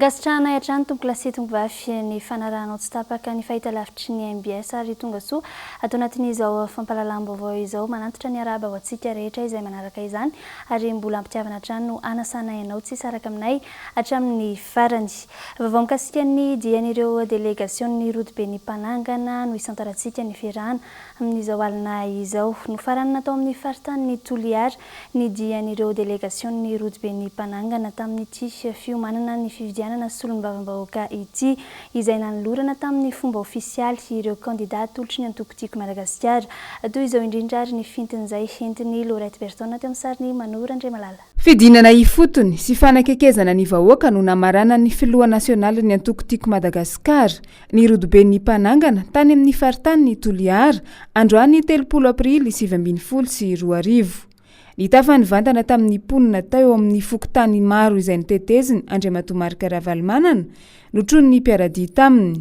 Angasitrahana hatrany tompo lasy tombovafy ny fanaranao tsy tapaka ny fahitalavitry ny MBS ary tonga soa atao anatin'izao fampahalalam-baovao izao manantitra ny araba ho antsika rehetra izay manaraka izany ary mbola ampitiavana hatrany no anasana ianao tsisy araka aminay hatramin'ny farany. Vaovao mikasika ny dian'ireo delegation'ny Rodoben'ny Mpanangana no isantarantsika ny fiarahana amin'izao alina izao no farany natao amin'ny faritany Toliara ny dian'ireo delegation'ny Rodoben'ny Mpanangana tamin'ity fiomanana ny fividianana solombavam-bahoaka ity izay nanolorana tamin'ny fomba ofisialy ireo kandidaty olotry ny antoko-tiako Madagasikara toy izao indrindra ary ny fintin'izay entiny Laurette Berton teo amin'ny sariny Manora Andriamalala. Fidinana ifotony sy fanakekezana ny vahoaka no namarana ny filoha nasionaly ny antoko-tiako Madagasikara ny Rodoben'ny Mpanangana tany amin'ny faritany ny Toliara androany 30 aprily 2022. Ny tafany vantana tamin'ny ponina tao amin'ny fokotany maro izay niteteziny Andriamatoa Marc Ravalomanana no trony ny mpiaradia taminy.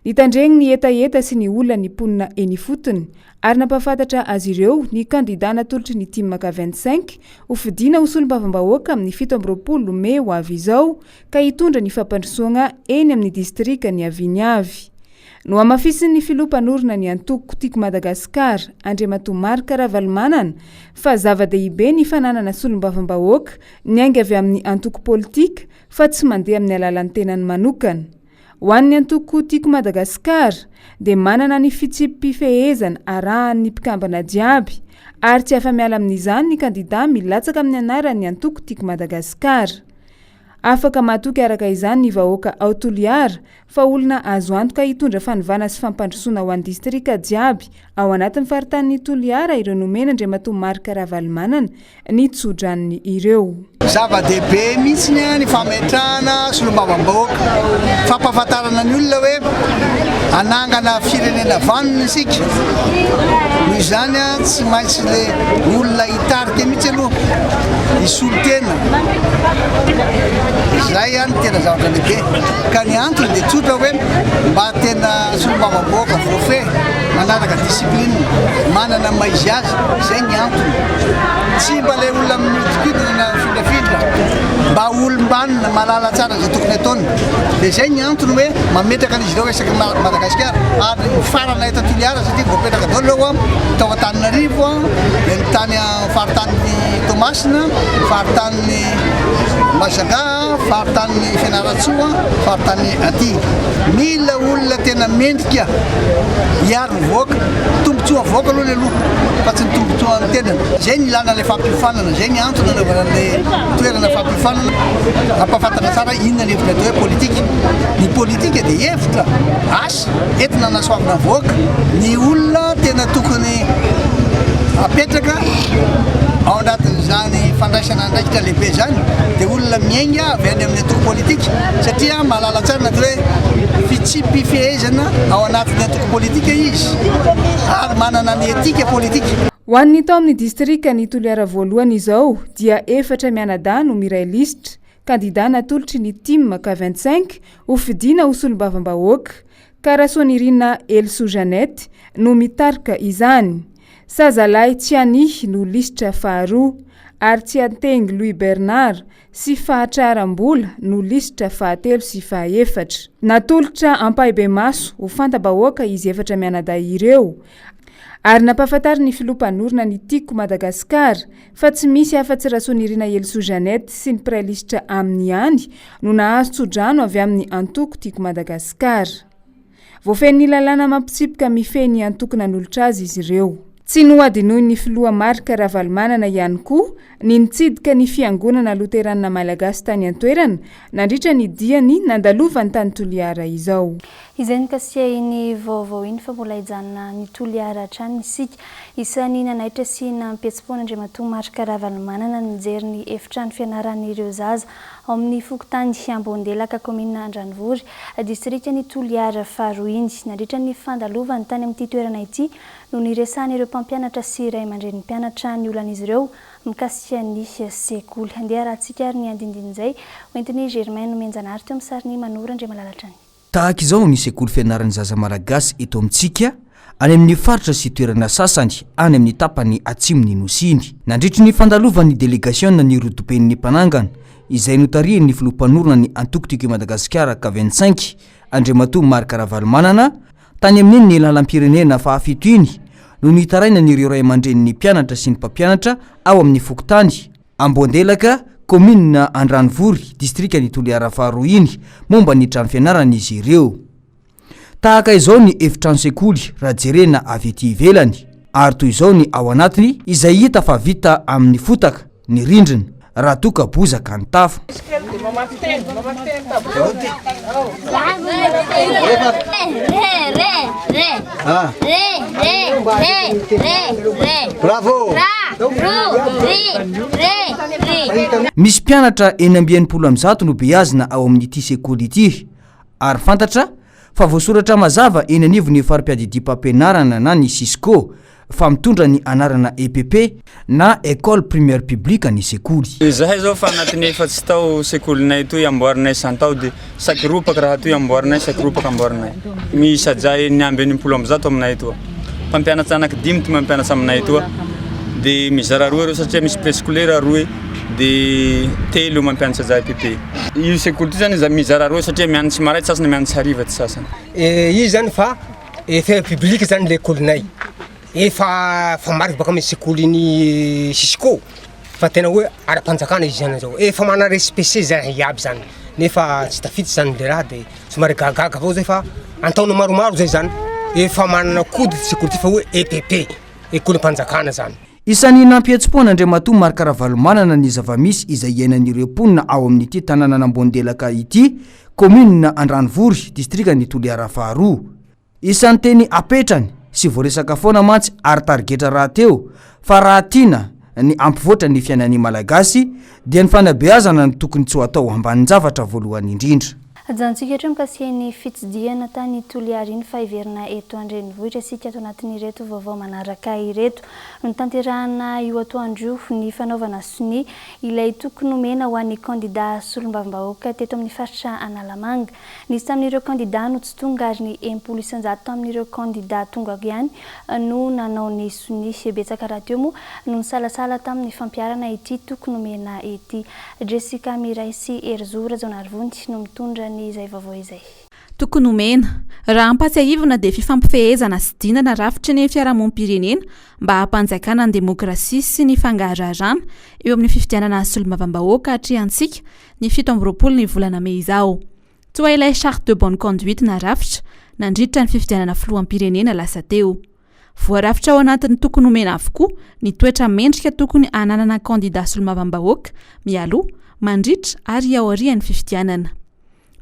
Nitandreny ny etaeta sy ny olona ny ponina eny fotony ary nampafantatra azy ireo ny kandida natolotry ny Timaka 25 ho fidina ho solombavam-bahoaka amin'ny 17 Mey ho avy izao ka hitondra ny fampandrosoana eny amin'ny distrika ny Aviniavy. No amafisin'ny filompanorona ny antoko-tiako Madagasikara Andriamatoa Marc Ravalomanana fa zava-dehibe ny fananana solombavam-bahoaka niainga avy amin'ny antoko politika fa tsy mandeha amin'ny alalan'ny tenany manokana. Ho an'ny antoko-tiako Madagasikara dia manana ny fitsipifehezana arahan'ny mpikambana jiaby ary tsy afa-miala amin'izany ny kandida milatsaka amin'ny anaran'ny antoko-tiako Madagasikara. Afaka matoky araka izany ny vahoaka ao Toliara fa olona azo antoka hitondra fanovana sy fampandrosoana ho an'ny distrika jiaby ao anatin'ny faritan'ny Toliara ireo nomena Andriamatoa Marc Ravalomanana ny tsodran'ny ireo. Zava-dehibe mihitsy ny fametrahana solombavam-bahoaka fampahafantarana ny olona hoe anangana firenena vanona isika. Noho izany tsy maintsy le olona hitarika mihitsy aloha isolo tena. Izay ihany tena zavatra lehibe ka ny antony dia tsotra hoe mba tena solombavam-bahoaka voafehy manaraka disipline manana maizy azy izay ny antony. Tsy mba le olona miodikidina fidrafidra mba olom-banona malala tsara izay tokony ataony. Dia izay ny antony hoe mametraka an'izy ireo resaky Madagasikara ary ny farana eto Toliara satria voapetraka daholo tao Antananarivo dia ny tany faritan'ny Tomasina, faritan'ny Mazaga, faritan'ny Fianaratsoa, faritan'ny Aty. Mila olona tena mendrika hiaro ny vahoaka, tombotsoa vahoaka aloha ny aloha fa tsy ny tombotsoa ny tenany. Izay ny ilana ilay fampifanana, izay ny antony anaovana ilay toerana fampifanana ampahafantana tsara inona ny hevitra atao hoe politika. Ny politika dia hevitra asa entina hanasoavana vahoaka. Ny olona tena tokony apetraka ao anatin'izany fandraisana andraikitra lehibe izany dia olona miainga avy any amin'ny antoko politika satria mahalala tsara natao hoe fitsipifehezana ao anatin'ny antoko politika izy ary manana ny etika politika. Ho an'ny tao amin'ny distrika ny Toliara voalohany izao dia 4 mianadahy no miray lisitra kandida natolotry ny Timaka 25 ho fidina ho solombavam-bahoaka ka Rasonirina Elso Jeanette no mitarika izany. Sazalahy Tsianihy no lisitra faharoa ary Tsiantengy Louis Bernard sy Fahatrarambola no lisitra fahatelo sy fahaefatra. Natolotra Ampahibemaso ho fanta-bahoaka izy 4 mianadahy ireo ary nampafantary ny filompanorona ny tiako Madagasikara fa tsy misy afa-tsy Rasonirina Elso Jeanette sy ny mpiray lisitra aminy ihany no nahazo tsodrano avy amin'ny antoko-tiako Madagasikara. Voafehin'ny lalàna mampitsipika mifehy antoko nanolotra azy izy ireo. Tsy noadinoy ny filoha Marc Ravalomanana ihany koa ny nitsidika ny fiangonana Loterana Malagasy tany an-toerana nandritra ny diany nandalovany tany Toliara izao. Izay nikasihany vaovao iny fa mbola hijanona ny Toliara hatrany isika. Isan'ny nanaitra sy nampihetsi-pona Andriamatoa Marc Ravalomanana nijery ny efitrano fianaran'ireo zaza ao amin'ny fokotany Ambondelaka komina Andranovory distrika ny Toliara faharoa nandritra ny fandalovany tany amin'ity toerana ity no niresahany ireo mpampianatra sy iray aman-dren'ny mpianatra ny olan'izy ireo mikasika ny sekoly. Andeha rahantsika ary ny andindin'izay hoentin'ny Germain no menjanary teo amin'ny sariny Manora Andriamalala trany. Tahaka izao ny sekoly fianaran'ny zaza malagasy eto amintsika any amin'ny faritra sy toerana sasany any amin'ny tapany atsimony nosiny. Nandritry ny fandalovan'ny délégation ny Rodoben'ny Mpanangana izay notarian'ny filompanorona ny antokotiko i Madagasikara ka 25 Andriamatoa Marc Ravalomanana tany amin'ny ny lalam-pirenena fahafito iny no nitaraina n'ireo ray aman-drenin'ny mpianatra sy ny mpampianatra ao amin'ny Fokotany Ambondelaka commune Andranovory distrikany Toliara faharoa iny momba ny trano fianarana izy ireo. Tahaka izao ny efitrano sekoly raha jerena avy ety ivelany ary toy izao ny ao anatiny izay hita fa vita amin'ny fotaka ny rindrina raha toka bozaka ny tafo. Misy mpianatra 900 no beazina ao amin'ity sekoly ity ary fantatra fa voasoratra mazava eny anivon'ny farim-piadidim-pampianarana na ny Cisco fa mitondra ny anarana EPP na école primaire publique ny sekoly. Zahay zao fa anatin'ny efatsy tao sekolinay toy amboarinay santao de sakiropaka raha toy amboarinay sakiropaka amboarinay. Miisa jay ny ambiny 10 aminay toa. Mpampianatra anaky 5 ty mampianatra aminay toa. De mizara roa reo satria misy préscolaire roe de telo mampianatra jay EPP. Io sekoly ty zany mizara roa satria mianatra maray sasany mianatra hariva ty sasany. Io zany fa efa publique zany l'écolenay. Efa famariky baka amin'ny sekolin'ny Cisco fa tena hoe ara-panjakana izy zany zao efa mana respect zany iaby zany nefa tsy tafitsy zany le raha de somary gagaga avao zay fa antaona maromaro zay zany efa manana kody sekoly ty fa hoe EPP ekolim-panjakana zany. Isan'ny nampihetsi-po n'Andriamatoa Marc Ravalomanana ny zavamisy izay iainan'ireo mponina ao amin'ity tanàna Ambondelaka ity commune Andranovory distrikany Toliara faharoa. Isan'ny teny apetrany sy voaresaka foana mantsy ary targetra raha teo fa raha tiana ny ampivoatra ny fiainan'ny malagasy dia ny fanabeazana ny tokony tsy ho atao ambanin-javatra voalohany indrindra. Ajantsika hatreho mikasiany fitsidiana tany Toliara iny fa iverina eto Andrenivohitra isika ato anatin'ireto vaovao manaraka ireto no tanterahana io atoandro ny fanaovana soni ilay tokony omena ho an'ny kandida solombavambahoaka teto amin'ny faritra Analamanga. Nisy tamin'ireo kandida no tsy tonga ary ny 100% tamin'ireo kandida tonga ihany no nanao ny soni betsaka raha teo moa no nisalasala tamin'ny fampiarana ity tokony omena ity. Jessica Miraisy Erzora Zonarvonty no mitondra izay vaovao izay. Tokony omena raha ampatsiahivana dia fifampifehezana sy dinana rafitry ny fiarahamonim-pirenena mba hampanjakana ny demokrasia sy ny fangaharahana eo amin'ny fifidianana solombavambahoaka hatrehantsika ny 17 ny volana Mey izao. Toa ilay charte de bonne conduite na rafitra nandritra ny fifidianana filoham-pirenena lasa teo. Voarafitra ao anatin'ny tokony omena avokoa ny toetra mendrika tokony ananana kandida solombavambahoaka mialoha mandritra ary aorian'ny fifidianana.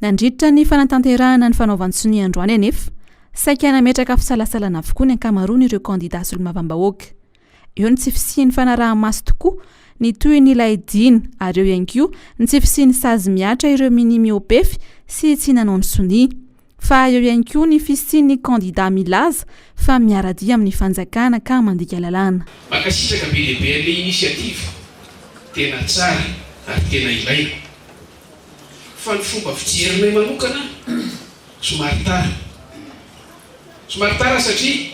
Nandritra ny fanatanterahana ny fanaovan'ny soni androany anefa saika nametraka fisalasalana avokoa ny ankamaroany ireo kandida solombavambahoaka. Eo ny tsy fisian'ny fanaraha-maso tokoa ny toy ny ilay dina ary eo ihany koa ny tsy fisian'ny sazy miatra ireo minimiopefy sy tsy nanao ny soni. Fa eo ihany koa ny fisian'ny kandida milaza fa miaradia amin'ny fanjakana ka mandika lalàna. Makasitraka be lehibe an'ilay inisiativa tena tsara ary tena ilaina. Fa ny fomba fijerinay manokana somary tara satria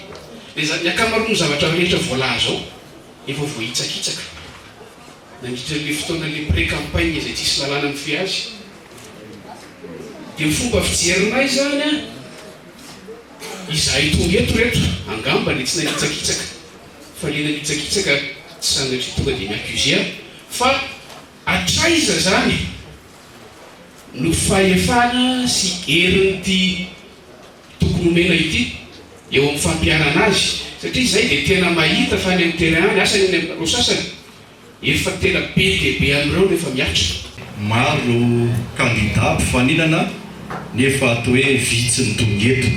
ny ankamaroany zavatra rehetra voalaza ao efa voahitsakitsaka nandritra le fotoanan'le pré-campagne izay tsisy lalàna mifehy azy. Dia ny fomba fijerinay zany izahay tonga eto reto angamba le tsy nanitsakitsaka fa le nanitsakitsaka tsy sanatry tonga dia miaccusé fa atraiza zany no fahefana sy herin'ity tokony omena ity eo amin'ny fampiarana azy satria izay dia tena mahita fa any amin'ny terrain asany ro sasany efa tena be dia be amin'ireo rehefa miatra. Maro kandida mpifaninana nefa atao hoe vitsy ny tonga eto.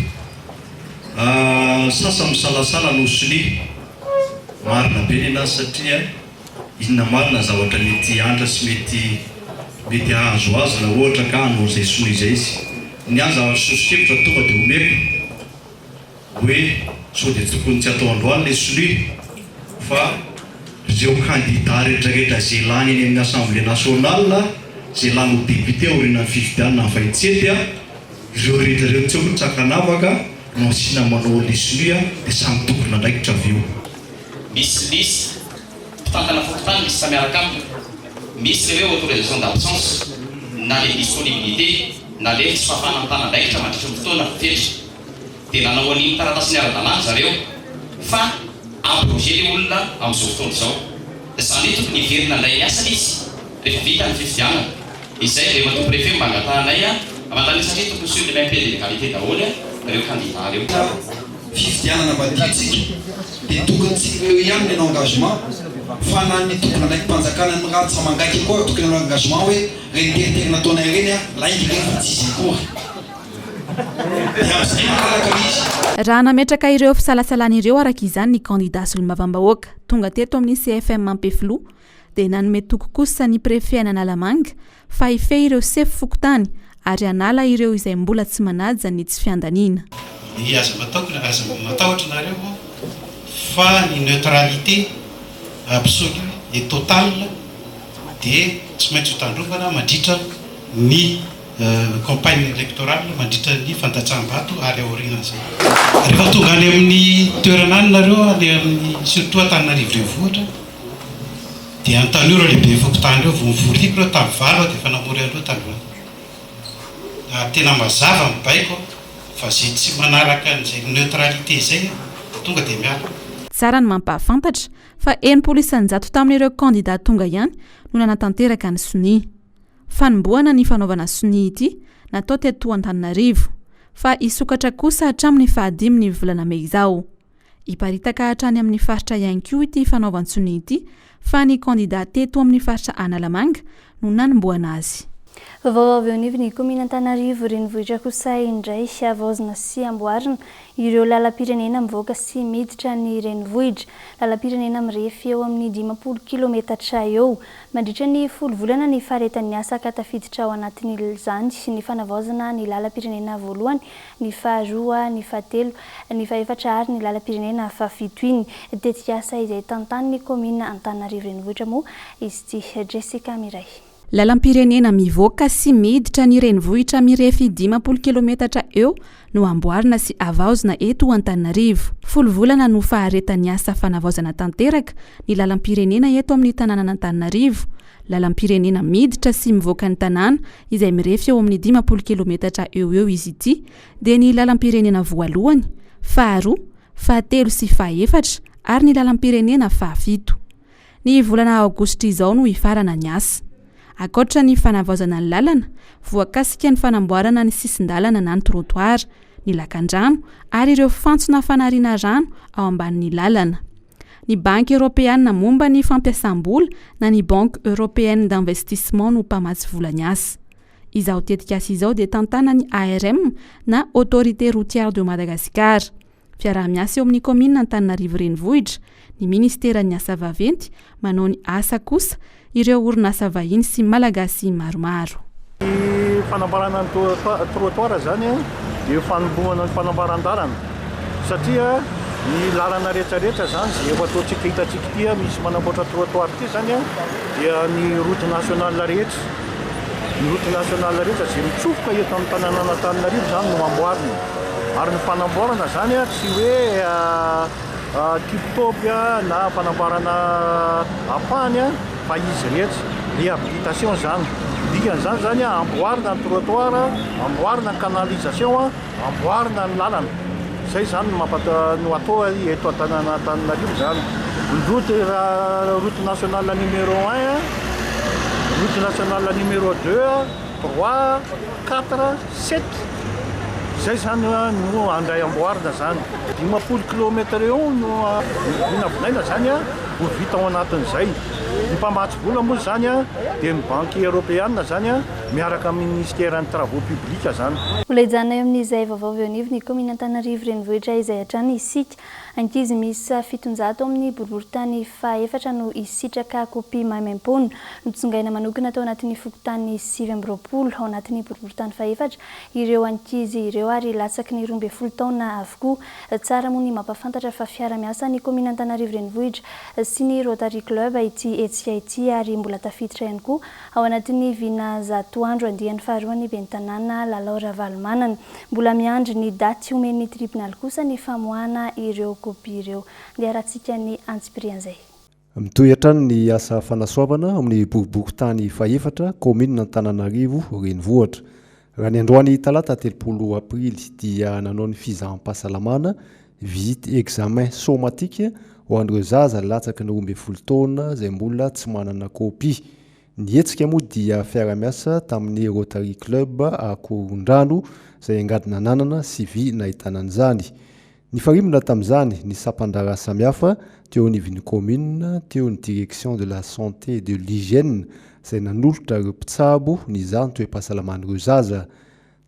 Sasa misalasala no soni marina be nena satria inona marina zavatra mety andra sy mety azo azy na ohatra ka hanao izay soni izay izy. Ny any zavatra sosokevitra tonga dia omeko hoe sao dia tokony tsy atao androany le soni fa ireo kandida rehetrarehetra izay lany eny amin'ny assemblée nationale izay lany ho député aorian'ny fifidianana ny fahitsety ireo rehetrareo tsy hoe tsakanavaka no asiana manao le soni dia samy tokony andraikitra avy eo. Misy mpitantana fototany misy samiaraka aminy misy le hoe autorisation d'absence na le disponibilité na le tsy fahafana mitana andraikitra mandritra fotoana fetry dia nanao an'iny taratasy ny ara-dalàna zareo fa aproger le olona amin'izao fotoana izao zany hoe tokony hiverina indray miasana izy rehefa vita ny fifidianana izay rehefa to préfet mbangatanay amantany satria tokony sur le même pied d'égalité daholo reo candidat reo fifidianana baditsika dia tokontsika eo ihany ny engagement fa na ny tokony andraiky mpanjakana ny ratsa mangaiky koa tokony ny engagement hoe reny teriterina taona ireny laingy rehefa tsisy akory dia amin'izay makalaka izy raha nametraka ireo fisalasalana ireo araka izany ny candidat solomavambahoaka tonga teto amin'ny CFM Mampefilo dia nanome toko kosa ny préfet Analamanga fa hifehy ireo sefo fokotany ary anala ireo izay mbola tsy manaja ny tsy fiandaniana. Aza matahotra nareo fa ny neutralité absolue et totale dia tsy maintsy hotandrovana mandritra ny campagne électorale mandritra ny fandatsaham-bato ary aoriana zay. Rehefa tonga any amin'ny toerana any nareo any amin'ny surtout Antananarivo renivohitra dia an-tanora lehibe fokotany reo vomivoriako reo tamin'ny valo dia efa namory andreo tamin'ny tena mazava mibaiko fa zay tsy manaraka an'izay neutralité zay tonga dia miala. Tsara ny mampahafantatra fa enimpolo isanjato tamin'ireo candidat tonga ihany no nanatanteraka ny sonia. Fanomboana ny fanaovana sonia ity natao teto Antananarivo fa isokatra kosa hatramin'ny fahadimy volana Mey izao. Iparitaka hatrany amin'ny faritra ihany koa ity fanaovan-sonia ity fa ny candidat teto amin'ny faritra Analamanga no nanomboana azy. Vaovao avy eo anivon'ny komina Antananarivo renivohitra kosa indray avaozina sy amboarina ireo lalam-pirenena mivoaka sy miditra ny renivohitra. Lalam-pirenena mirefy eo amin'ny 50 kilometatra eo. Mandritra ny 10 volana ny faharetan'ny asa ka tafiditra ao anatin'izany ny fanavaozana ny lalam-pirenena voalohany, ny faharoa, ny fahatelo, ny fahaefatra ary ny lalam-pirenena fahafito iny. Tetika asa izay tantanin'ny komina Antananarivo renivohitra moa izy ity Jessica Miray. Lalam-pirenena mivoaka sy miditra ny renivohitra mirefy 50 kilometatra eo no amboarina sy avaozina eto Antananarivo. 10 volana no faharetan'ny asa fanavaozana tanteraka ny lalam-pirenena eto amin'ny tanàna Antananarivo. Lalam-pirenena miditra sy mivoaka ny tanàna izay mirefy eo amin'ny 50 kilometatra eo izy ity dia ny lalam-pirenena voalohany, faharoa, fahatelo sy fahaefatra ary ny lalam-pirenena fahafito. Ny volana Aogositra izao no hifarana ny asa. Akoatra ny fanavaozana ny lalana, voakasika ny fanamboarana ny sisin-dalana na ny trottoir, ny lakan-drano ary ireo fantsona fanariana rano ao ambanin'ny lalana. Ny Banky Européenne momba ny fampiasam-bola na ny Banque Européenne d'Investissement no mpamatsy vola ny asa. Izao tetika asa izao dia tantana ny ARM na Autorité Routière de Madagascar. Fiaraha-miasa eo amin'ny komina Antananarivo renivohitra, ny Ministeran'ny Asa Vaventy manao ny asa kosa ireo orinasa vahiny sy malagasy maromaro. Ny fanambarana ny trottoir zany dia fanombohana ny fanambaran-dalana satria ny lalana rehetrarehetra zany zay efa ataontsika hitantsika ity misy manamboatra trottoir ity zany dia ny route nationale rehetra. Ny route nationale rehetra zay mitsofoka eto amin'ny tanàna Antananarivo zany no amboarina. Ary ny fanamboarana zany tsy hoe tip-top na fanamboarana ampahany fa izy rehetra réhabilitation zany. Dikan'izany zany amboarina ny trottoir, amboarina ny canalisation, amboarina ny lalana. Zay zany no atao eto an-tanàna Antananarivo zany. Route nationale numéro 1, route nationale numéro 2, 3, 4, 7. Zay zany no andray amboarina zany. 50 kilometatra eo no vinavinaina zany ho vita ao anatin'izay. Ny mpamatsy vola moa zany dia ny Banky Européenne zany miaraka amin'ny Ministère ny Travaux Publics zany. Olejana eo amin'izay vaovao eo anivon'ny komina Antananarivo renivohitra izay hatrany isika ankizy misy 700 amin'ny boriboritany fahaefatra no isitraka kopy maimaimpona notsongaina manokana tao anatin'ny fokontany 7 ao anatin'ny boriboritany fahaefatra ireo ankizy ireo ary latsaky ny 12 taona avokoa. Tsara moa ny mampafantatra fa fiara-miasa ny komina Antananarivo renivohitra sy ny Rotary Club ity etsika ity ary mbola tafiditra ihany koa ao anatin'ny vina zatoandro andian'ny faharoany bentanàna Lalaora Valomanana. Mbola miandry ny daty omen'ny tribunal kosa ny famoahana ireo kopy ireo. Dia rahantsika ny antsiprian'izay. mitohatra ny asa fanasoavana amin'ny boriboritany faefatra komina Antananarivo renivohitra. Raha ny androany talata 30 aprily dia nanao ny fizaham-pahasalamana visite examen somatique ho an'ireo zaza latsaky ny 12 taona izay mbola tsy manana kopia. Ny hetsika moa dia fiara-miasa tamin'ny Rotary Club a Korondrano izay angadina ananana sivy nahitana an'izany. Ny farimina tamin'izany ny sampandara samihafa teo anivon'ny commune, teo ny direction de la santé et de l'hygiène izay nanolotra ireo mpitsabo ny izany toe-pahasalaman'ireo zaza.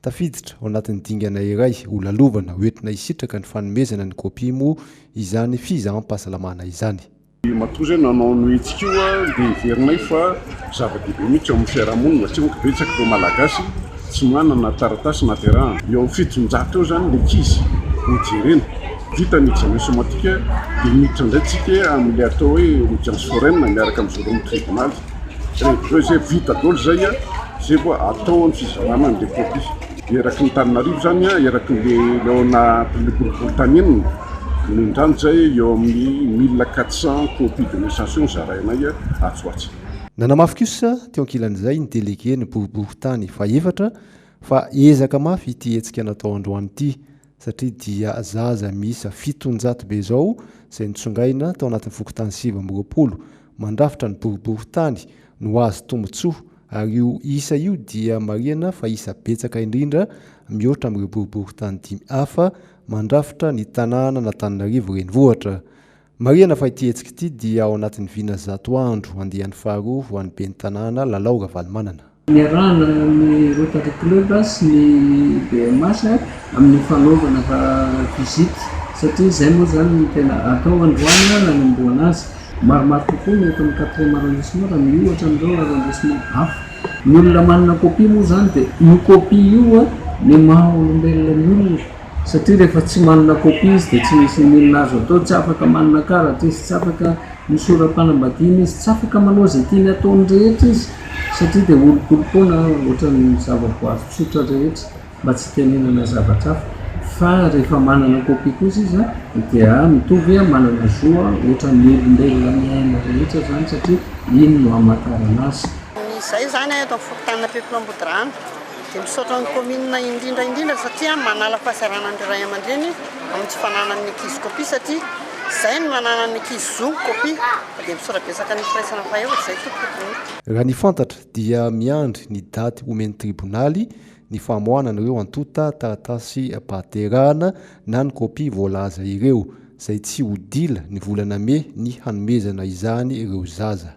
Tafiditra ao anatin'ny dingana iray ho lalovana hoentina hisitraka ny fanomezana ny kopia moa izany fizaham-pahasalamana izany. Matoa nanao ny etsika io dia heverinay fa zava-dehibe mihitsy ao amin'ny fiarahamonina satria monko betsaka ireo malagasy tsy manana taratasy na terrain. Eo amin'ny 700 eo zany ny ankizy nijerena vita ny examen somatique dia miditra indray tsika amin'ilay atao hoe audience foraine miaraka amin'ny zoro amin'ny tribunal. Rehefa zay vita daholo zay zay koa atao ny fizarana an'ilay kopia. Eraky ny Tananarivo zany eraky ny leona boriboritany nindrano zay eo amin'ny 1400 copie de naissance zarainay atsoatsy. Nanamafy kosa teo ankilan'izay ny délégué ny boriboritany faefatra fa ezaka mafy ity hetsika natao androany ity satria dia zaza miisa 700 be zao izay nitsongaina tao anatin'ny fokotany 720 mandrafitra ny boriboritany no azo tombotsoa ary io isa io dia marihana fa isa betsaka indrindra mihoatra amin'ireo boriboritany 5 hafa mandrafitra ny tanàna n'Antananarivo renivohitra. Marihana fa ity hetsika ity dia ao anatin'ny vina 100 andro andehan'ny faharoa ho an'ny ben'ny tanàna Lalao Ravalomanana. Niarahana amin'ny Rotary Club sy ny BMS amin'ny fanaovana visite satria izay moa zany ny tena atao androany nanomboana azy. Maromaro kokoa ny eto amin'ny 4e arrondissement raha miohatra amin'ireo arrondissement hafa. Ny olona manana kopia moa zany dia io kopia io ny maha olombelona ny olona satria rehefa tsy manana kopia izy dia tsy misy milina azo atao, tsy afaka manana karatra izy, tsy afaka misora-panambadiana izy, tsy afaka manao izay tiany ataony rehetra izy satria dia olo-kolokona ohatran'ny zava-boary tsotra rehetra mba tsy tenenana zavatra hafa. Fa rehefa manana kopia kosa izy dia mitovy manana zoa ohatran'ny olombelona miaina rehetra zany satria iny no hamatarana azy. Izay zany eto amin'ny fokontany Ampefiloambodirano dia misaotra ny commune indrindra satria manala fahasarana ny ray aman-dreny amin'ny tsy fananan'ny ankizy kopia satria izay ny mananan'ny ankizy zo kopia dia misaotra betsaka ny firaisana fahaefatra izay tompoko. Raha ny fantatra dia miandry ny daty omeny tribonaly ny famohanana ireo antota taratasy pahaterahana na ny kopia voalaza ireo izay tsy hodila ny volana May ny hanomezana izany ireo zaza.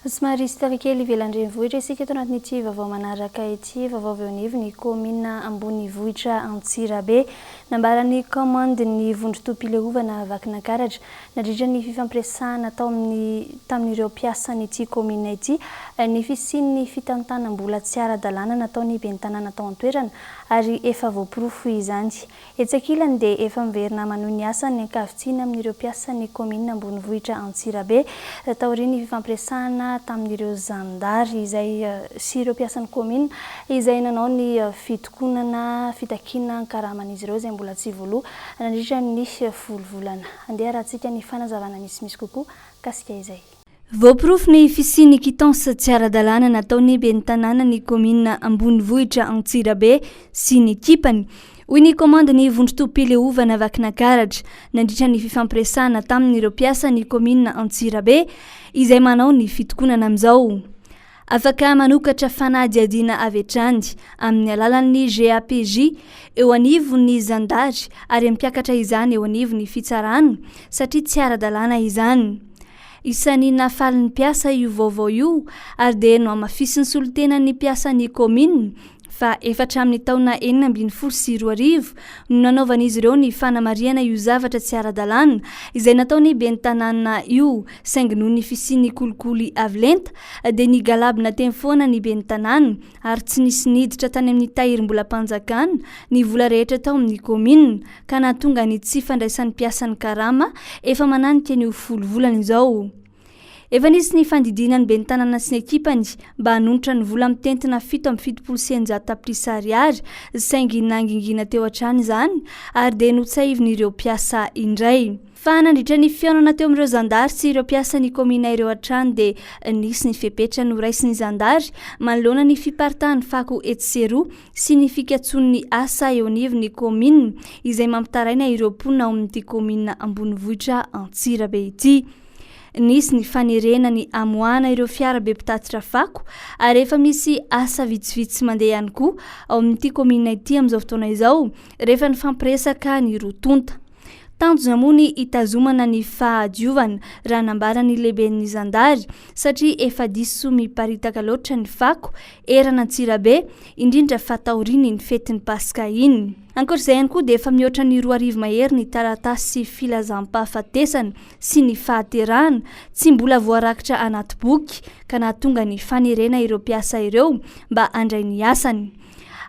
Somary historique kely ivelan-drenivohitra isika eto anatin'ity vaovao manaraka ity vaovao avy anivo ny commune Ambonivohitra Antsirabe nambarany commande ny vondron-toam-pileovana Vakinankaratra nandritra ny fifampiresahana tamin'ireo mpiasan'ity commune ity ny fisian'ny fitantanam-bola tsy ara-dalàna nataony ben'ny tanàna tao an-toerana ary efa voapirofo izany. Etsakilany dia efa miverina manohy ny asa ny ankavitsiana amin'ireo mpiasan'ny commune Ambonivohitra Antsirabe taorian'ny fifampiresahana tamin'ireo zandary izay sy ireo mpiasan'ny commune izay nanao ny fitokonana fitakiana karaman'izy ireo izay mbola tsy voaloha nandritra ny volvolana. Andeha rahantsika ny fanazavana misimisy kokoa kasika izay. Voapirofo ny fisian'ny quittance tsy ara-dalàna nataony ben'ny tanàna ny commune Ambonivohitra Antsirabe sy ny ekipany. Hoy ny commande ny vondron-toam-pileovana Vakinankaratra nandritra ny fifampiresahana tamin'ireo mpiasa ny commune Antsirabe izay manao ny fitokonana amin'izao. Afaka manokatra fanadihadiana avy hatrany amin'ny alalan'ny GAPJ eo anivon'ny zandary ary mpiakatra izany eo anivon'ny fitsarana satria tsy ara-dalàna izany. Isan'ny nafalin'ny mpiasa io vaovao io ary dia no amafisiny solotenan'ny mpiasan'ny commune fa efatra amin'ny taona 2024 no nanaovan'izy ireo ny fanamariana io zavatra tsy ara-dalàna izay nataony ben'ny tanàna io saingy noho ny fisian'ny kolikoly avy lenta dia ny galabina teny foana ny ben'ny tanàna ary tsy nisy niditra tany amin'ny tahirim-bola-panjakana ny vola rehetra tao amin'ny commune ka nahatonga ny tsy fandraisan'ny mpiasan'ny karama efa mananika ny 10 volana izao. efa nisy ny fandidinany be ny tanàna sy ny ekipany mba hanonitra ny vola mitentina 7.700 tapilisary ary saingy nangingina teo an-trany izany ary dia notsahivin'ireo mpiasa indray. Fa nandritra ny fihaonana teo amin'ireo zandary sy ireo mpiasa ny komina ireo an-trany dia nisy ny fepetra noraisy ny zandary manoloana ny fiparitahany fako etseroa sy ny fikatson'ny asa eo anivon'ny komina izay mampitaraina ireo mponina ao amin'ity komina ambonivohitra Antsirabe ity. Nisy ny fanerena ny amoana ireo fiara be mpitatitra fako ary efa misy asa vitsivitsy mandeha ihany koa ao amin'ity komina ity amin'izao fotoana izao rehefa ny fampiresaka ny rotonta. Tanjona moa ny itazomana ny fahadiovana raha nambarany lehiben'ny zandary satria efa diso miparitaka loatra ny fako erana Antsirabe indrindra fataoriny ny fetin'ny Paska iny. Ankoatr'izay ihany koa dia efa mihoatra ny 2 arivo mahery ny taratasy filazam-pahafatesana sy ny fahaterahana tsy mbola voarakitra anaty boky ka nahatonga ny fanerena ireo mpiasa ireo mba handray ny asany.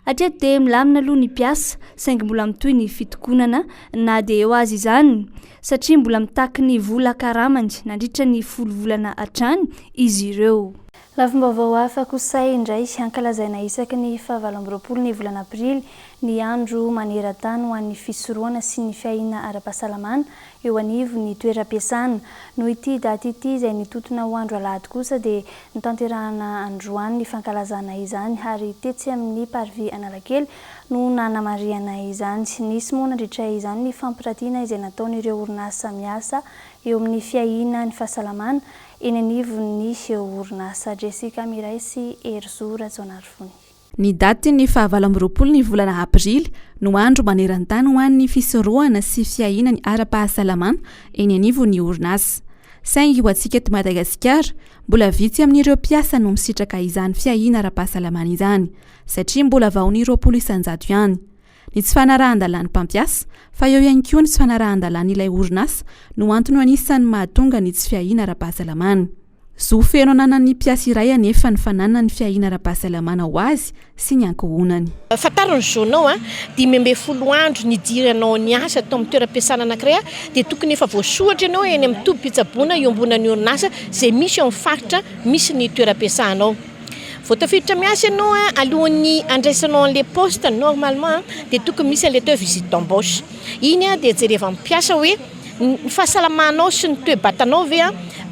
Atreto dia milamina aloha ny mpiasa saingy mbola mitohy ny fitokonana na dia eo azy izany satria mbola mitaky ny vola karamany nandritra ny 10 volana hatrany izy ireo. Lafim-baovao hafa kosa indray ankalazaina isaky ny 27 ny volana aprily ny andro maneran-tany ho an'ny fisorohana sy ny fiahiana ara-pahasalamana eo anivo ny toeram-piasana. No ity daty ity izay nitotona ho andro alahady kosa dia nitanterahana androany ny fankalazana izany ary tetsy amin'ny parvy Analakely no nanamariana izany. Nisy moa nandritra izany ny fampiratiana izay nataon'ireo orinasa miasa eo amin'ny fiahiana ny fahasalamana eny anivon'ny orinasa. Jessica Miray sy Erzo Ratsonarfony. Ny daty ny 27 ny volana aprily no andro maneran-tany ho an'ny fisorohana sy fiahiana ny ara-pahasalamana eny anivon'ny orinasa. Saingy ho antsika eto Madagasikara mbola vitsy amin'ireo mpiasa no misitraka izany fiahiana ara-pahasalamana izany satria mbola vao ny 20 isanjato ihany. Ny tsy fanarahan-dalàny mpampiasa fa eo ihany koa ny tsy fanarahan-dalàny ilay orinasa no antony anisan'ny mahatonga ny tsy fiahiana ara-pahasalamana. Zo feno ananan'ny mpiasa iray anefa ny fananana ny fiahiana ara-pahasalamana ho azy sy ny ankohonany. Fantarony zonao 12 andro nidiranao ny asa tao amin'ny toeram-piasana anankiray dia tokony efa voasoatra ianao eny amin'ny tobi-pitsaboana iombonan'ny orinasa izay misy ao amin'ny faritra misy ny toeram-piasanao. Vao tafiditra miasa ianao alohan'ny andraisanao an'ilay poste normalement dia tokony misy an'ilay visite d'embauche. Iny dia jereva mpiasa hoe ny fahasalamanao sy ny toe-batanao ve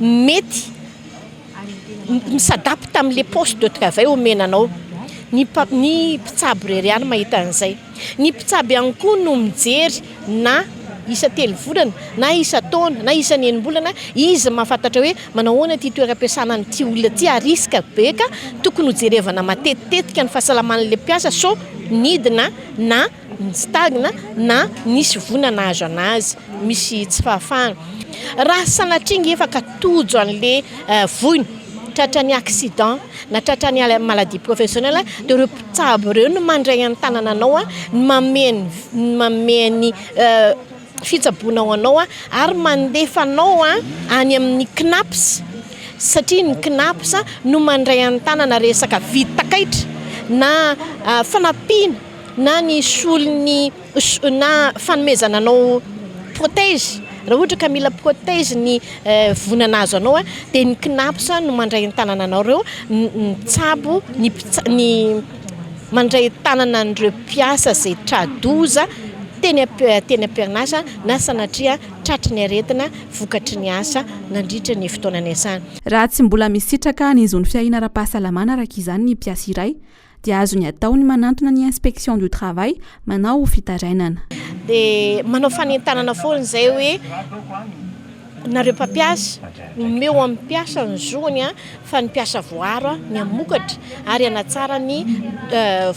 mety misadapta amin'ilay poste de travail omenanao. Ny mpitsabo reriany mahita an'izay. Ny mpitsabo ihany koa no mijery na isa 3 volana na isa taona na isa 9 bolana izy mahafantatra hoe manao ahoana ty toeram-piasana n'ity olona ty ariska be ka tokony ho jerevana matetitetika ny fahasalaman'ilay mpiasa so nidina na stagna na nisy vonana azo anazy misy tsy fahafahana. Raha sanatringy efa katojo an'ilay voiny tratrany accident na tratrany maladie professionnelle dia ireo mpitsabo ireo no mandray ny tanananao mameny fitsaboanao anao ary mandefanao any amin'ny CNAPS satria ny CNAPS no mandray ny tanana resaka vitakahitra na fanampiana na ny solony na fanomezananao protège. Raha ohatra ka mila protège ny vonana azo anao dia ny CNAPS no mandray ny tanananao ireo mitsabo ny mandray tanana n'ireo mpiasa izay tradoza teny am-perinasa na sanatria tratry ny aretina vokatry ny asa nandritra ny fotoana ny asana. Raha tsy mbola misitraka ny zony fiahiana ara-pahasalamana araka izany ny mpiasa iray dia azony atao ny manantona ny inspection du travail manao fitarainana. Dia manao fanentanana foana izay hoe nareo mpampiasa meo amin'ny mpiasa ny zony fa ny mpiasa voaro ny amokatra ary anatsara ny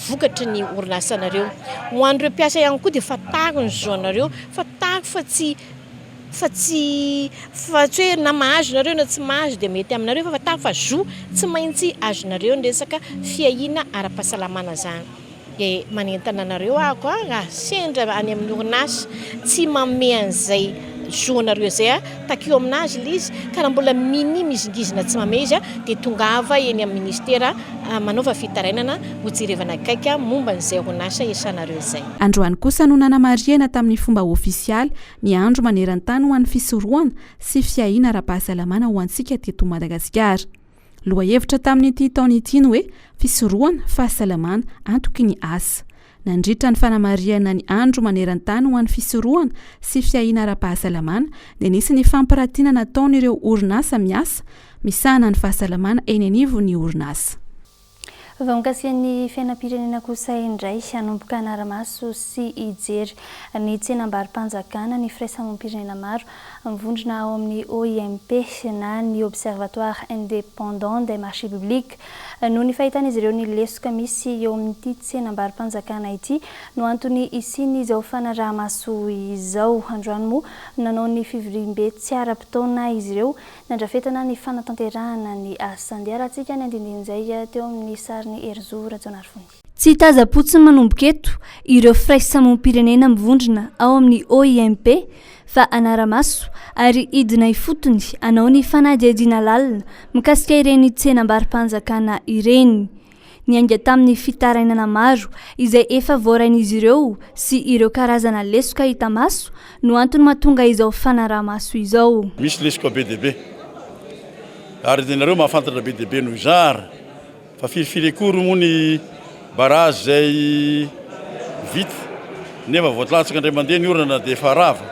vokatry ny orinasanareo. Ho an'ireo mpiasa ihany koa dia fataro ny zonareo fataro fa tsy hoe na mahazo nareo na tsy mahazo dia mety aminareo fa fataro fa zo tsy maintsy azonareo ny resaka fiahiana ara-pahasalamana zany. Manentana anareo raha sendra any amin'ny orinasa tsy manome an'izay zoanareo zay a takeo aminazy l izy ka raha mbola minimizingizina tsy mamezy a dia tongava eny amin'ny ministera manaova fitarainana hojerevana akaika momba n'izay onasa esanareo zay. Androany kosa no nanamariana tamin'ny fomba ofisialy ny andro maneran-tany ho an'ny fisorohana sy fiahiana ara-pahasalamana ho antsika teto Madagasikara. Loha hevitra tamin'ity taona ity ny hoe fisorohana fahasalamana antoky ny asa. Nandritra ny fanamariana ny andro maneran-tany ho an'ny fisorohana sy fiahiana ara-pahasalamana dia nisy ny fampiratiana nataon'ireo orinasa miasa misahana ny fahasalamana eny anivon'ny orinasa. Vaonkasika ny fiainam-pirenena kosa indray hanomboka anaramaso sy ijery ny tsenam-barim-panjakana ny firaisamoam-pirenena maro mivondrona ao amin'ny OIMP na ny Observatoire Indépendant des Marchés Publics no ny fahitan'izy ireo ny lesoka misy eo amin'ity tsenam-barim-panjakana ity no antony isiny izao fanarahamaso izao. Androany moa nanao ny fivorim-be tsy ara-potoana izy ireo nandrafetana ny fanatanterahana ny asa. Andeha rahantsika ny andindin'izay teo amin'ny sariny Erzora Jonarfony. Tsy taza-potsiny manomboka eto ireo firaisamoam-pirenena mivondrona ao amin'ny OIMP fa anaramaso ary idina ifotony anao ny fanadihadiana lalina mikasika ireny tsenam-barim-panjakana ireny. Ny anga tamin'ny fitarainana maro izay efa voarain'izy ireo sy ireo karazana lesoka hita maso no antony mahatonga izao fanarahamaso izao. Misy lesoka be dia be ary dinareo mahafantatra be dia be no izara fa firifiry akory moa ny barazy zay vita nefa voatlatsaka indray mandeha ny orana dia efa rava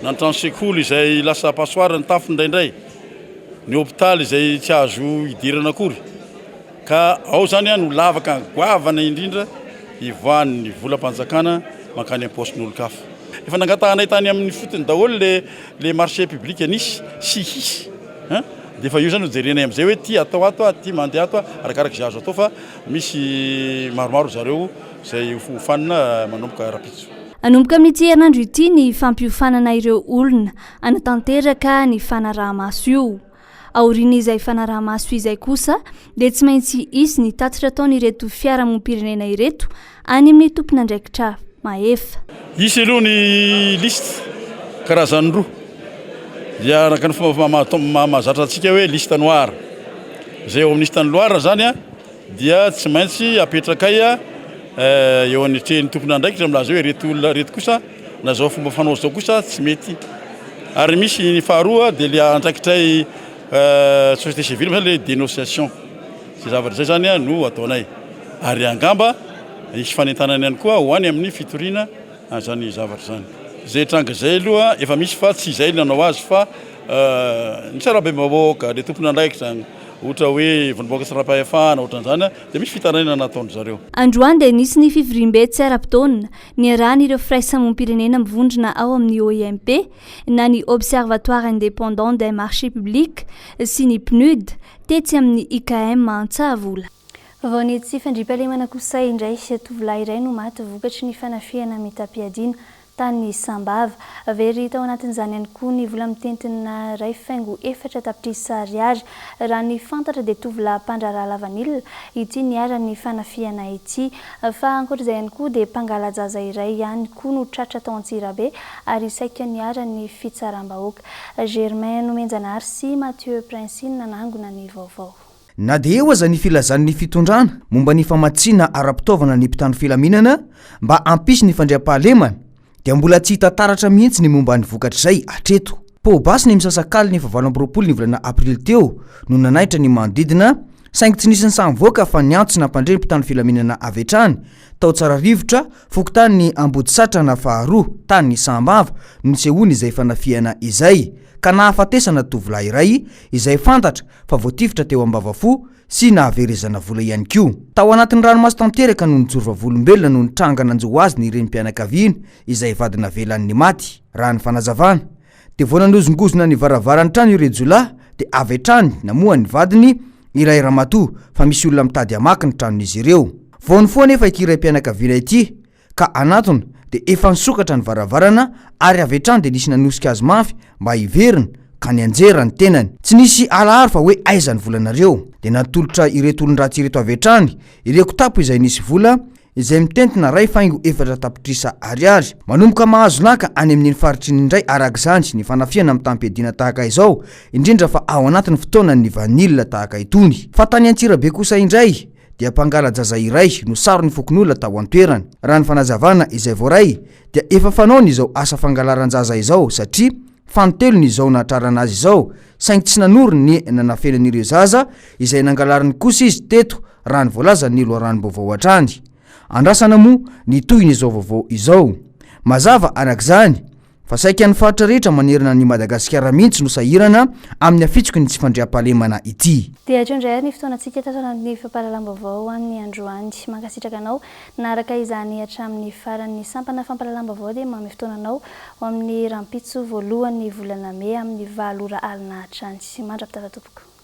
na ny trano sekoly izay lasa pasoara ny tafony indraindray ny hôpitaly izay tsy azo idirana akory ka ao zany no lavaka goavana indrindra ivoan'ny volam-panjakana mankany am-postin'olo-kafa. Efa nangatahanay tany amin'ny fotony daholo le marché public anisy sy hisy dia fa io zany hojerenay amin'izay hoe ty atao ato ty mandeha ato arakaraka izay azo atao fa misy maromaro zareo izay hofanina manomboka rapitso. Anomboka amin'ity herinandro ity ny fampiofanana ireo olona anatanteraka ny fanarahamaso io. Aorian'izay fanarahamaso izay kosa dia tsy maintsy isy ny tatitra ataon'ireto fiarahamonim-pirenena ireto any amin'ny tompon'andraikitra mahefa. Isy aloha ny liste karazany roa dia araka ny fomba mahazatra antsika hoe liste noire. Izay eo amin'ny liste noire zany a dia tsy maintsy apetrakay eo an'itren'ny tompon'andraikitra milaza hoe reto olona reto kosa na zao fomba fanao zao kosa tsy mety. Ary misy ny faharoa dia le andraikitray société civile le dénonciation. Sy zavatra zay zany no ataonay. Ary angamba isy fanentanany ihany koa ho any amin'ny fitoriana zany zavatra zany. Zay tranga zay aloha efa misy fa tsy izay nanao azy fa ny tsarabe-bahoaka le tompon'andraikitra ohatra hoe vonimboaka tsara-pahefana ohatran'izany dia misy fitarainana nataony zareo. Androany dia nisy ny fivorim-be tsy ara-potoana ny arahan'ireo firaisamoam-pirenena mivondrona ao amin'ny OIMP na ny Observatoire Indépendant des Marchés Publics sy ny PNUD tetsy amin'ny IKM Antsahavola. Vao ny tsy fandriam-pahalemana kosa indray tovolahy iray no maty vokatry ny fanafiana mitapiadiana tany Sambava. Very tao anatin'izany ihany koa ny vola mitentina ray faingo 4 tapitrisa ariary raha ny fantatra dia tovolahy mpandraraha lavanilina ity niara-ny fanafiana ity. Fa ankoatr'izay ihany koa dia mpangalajaza iray ihany koa no tratra tao Antsirabe ary saika niara-ny fitsaram-bahoaka. Germain Nomenjanary sy Mathieu Princine nanangona ny vaovao. Na dia eo aza ny filazan'ny fitondrana momba ny famatsiana ara-pitaovana ny mpitandro filaminana mba ampisy ny fandriam-pahalemana dia mbola tsy hita taratra mihitsy ny momba ny vokatra izay hatreto. Pobasy ny misasakaly ny 7 ny volana aprily teo no nanaitra ny manodidina saingy tsy nisy ny samivoaka fa niantsona mpandre mpitandro filaminana avy hatrany tao tsara rivotra fokotany ny Ambodisatrana faharoa tany Sambava no nisehoany izay fanafiana izay ka nahafatesana tovolahy iray izay fantatra fa voatifitra teo Ambavafo sy nahaverezana vola ihany koa. Tao anatin'ny ranomasy tanteraka no nijoro vavolombelona no nitrangana anjo azy ny renim-pianakaviana izay vadina velan'ny maty. Raha ny fanazavana dia vao nanozongozona ny varavaran'ny trano ireo jolahy dia avy hatrany namoa ny vadiny iray ramatoa fa misy olona mitady hamaky ny tranon'izy ireo. Vao ny foa nefa ity renim-pianakaviana ity ka anatona dia efa nisokatra ny varavarana ary avy hatrany dia nisy nanosika azy mafy mba hiverina ka nianjera ny tenany. Tsy nisy alahary fa hoe aiza ny volanareo dia natolotra ireto olon-dratsy ireto avy hatrany ireko tapo izay nisy vola izay mitentina ray faingo efatra tapitrisa ariary. Manomboka mahazo naka any amin'ny faritry indray arak'izany ny fanafiana amin'ny tampedina tahaka izao, indrindra fa ao anatin'ny fotoana ny vanila tahaka itony. Fa tany Antsirabe kosa indray dia mpangalajaza iray no sarony fokon'olona tao an-toerany. Raha ny fanazavana izay voaray dia efa fanaony izao asa fangalaran-jaza izao satria fantelo ny zao nahatrarana azy izao, saingy tsy nanorony ny nanafenan'ireo zaza izay nangalariny kosa izy teto raha ny voalaza ny loharano vaovao hatrany. Andrasana moa ny tohiny izao vaovao izao. Mazava arak'izany fa saika ny faritra rehetra manerana ny Madagasikara mihitsy no sahirana amin'ny afitsoko ny tsy fandriam-pahalemana ity. Dia hatrondray ny fotoanantsika tato ny fampahalalam-baovao amin'ny androany. Mankasitraka anao naraka izany hatramin'ny faran'ny sampana fampahalalam-baovao dia mamy fotoananao ho amin'ny rampitso voalohany volana May amin'ny 7 ora alina hatrany. Mandrapitata tompoko.